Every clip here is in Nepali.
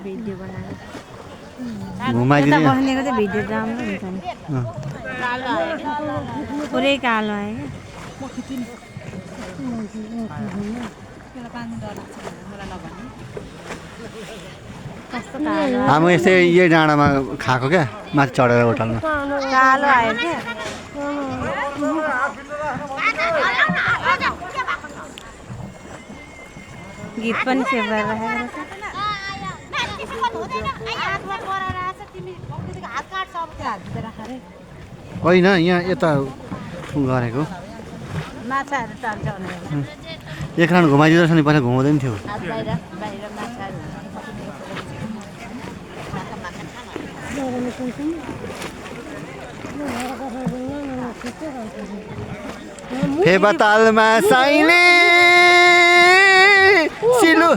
भिडियो बनाएर घुमाइदिने बस्नेको चाहिँ भिडियो राम्रो हुन्छ नि पुरै कालो आयो हामी यस्तै यही डाँडामा खाएको क्या माथि चढेर होटलमा कालो आयो क्या गीत पनि सेभ गरेर राखेको होइन यहाँ यता गरेको माछाहरू चल्छ भनेर एक राउन्ड घुमाइदिँदो रहेछ नि पहिला घुमाउँदैन थियो बाहिर माछाहरू फेबातालमा साइले सिलु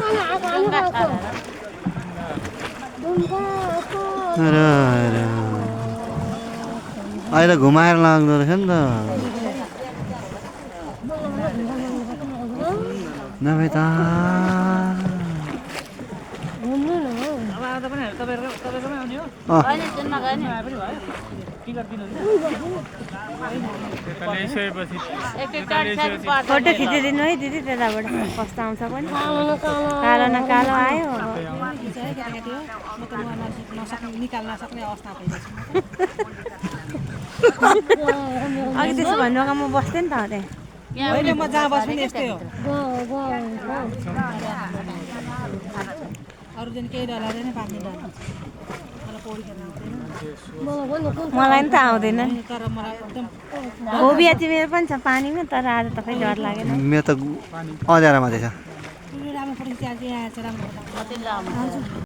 अहिले घुमाएर लाग्दो रहेछ नि त नभए त फोटो खिचिदिनु है दिदी त्यताबाट कस्तो आउँछ पनि कालो न कालो आयो अघि त्यसो भन्नुको म बस्थेँ नि त अहिले म जहाँ बस्छु नि यस्तै हो अरू दिन केही डलादैन पानी डल्छ मलाई पौडी खेल्न आउँदैन मलाई नि त आउँदैन तर मलाई एकदम होबिया तिमीहरू पनि छ पानीमा तर आज त खै डर लागेन मेरो त अँध्यारो मात्रै छ राम्रो पढेको चाहिँ आज यहाँ आएर चाहिँ राम्रो